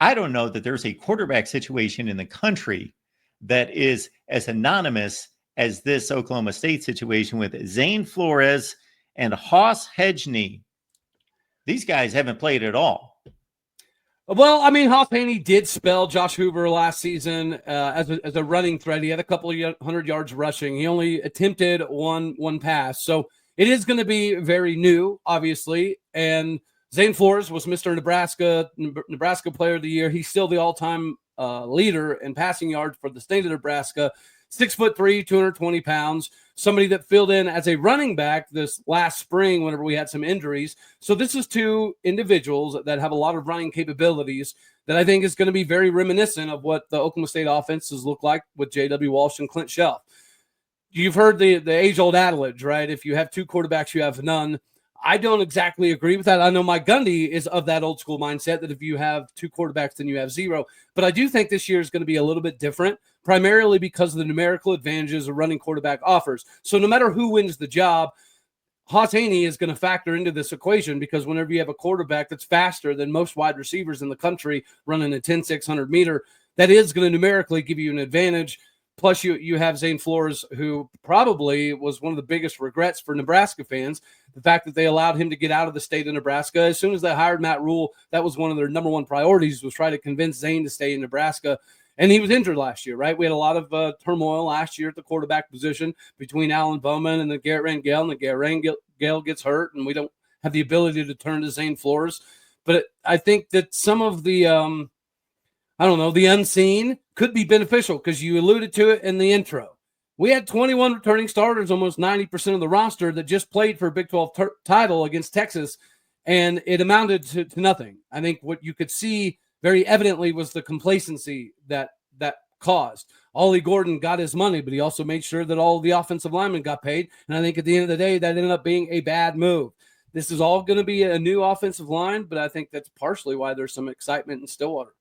I don't know that there's a quarterback situation in the country that is as anonymous as this Oklahoma State situation with Zane Flores and Hoss Hedgney. These guys haven't played at all. Well, I mean, Hoss Haney did spell Josh Hoover last season as a running threat. He had a couple of 100 yards rushing. He only attempted one pass. So it is going to be very new, obviously. And Zane Flores was Mr. Nebraska Player of the Year. He's still the all-time leader in passing yards for the state of Nebraska. 6'3", 220 pounds, somebody that filled in as a running back this last spring whenever we had some injuries. So this is two individuals that have a lot of running capabilities that I think is going to be very reminiscent of what the Oklahoma State offenses look like with J.W. Walsh and Clint Shelf. You've heard the age-old adage, right? If you have two quarterbacks, you have none. I don't exactly agree with that. I know Mike Gundy is of that old school mindset that if you have two quarterbacks, then you have zero. But I do think this year is going to be a little bit different, primarily because of the numerical advantages a running quarterback offers. So no matter who wins the job, Hoss Haney is going to factor into this equation because whenever you have a quarterback that's faster than most wide receivers in the country running a 10-600 meter, that is going to numerically give you an advantage. Plus, you have Zane Flores, who probably was one of the biggest regrets for Nebraska fans, the fact that they allowed him to get out of the state of Nebraska. As soon as they hired Matt Rule, that was one of their number one priorities, was try to convince Zane to stay in Nebraska. And he was injured last year, right? We had a lot of turmoil last year at the quarterback position between Alan Bowman and then Garrett Rangel, and then Garrett Rangel gets hurt, and we don't have the ability to turn to Zane Flores. But I think that some of the the unseen could be beneficial because you alluded to it in the intro. We had 21 returning starters, almost 90% of the roster that just played for a Big 12 title against Texas, and it amounted to nothing. I think what you could see very evidently was the complacency that caused. Ollie Gordon got his money, but he also made sure that all the offensive linemen got paid, and I think at the end of the day, that ended up being a bad move. This is all going to be a new offensive line, but I think that's partially why there's some excitement in Stillwater.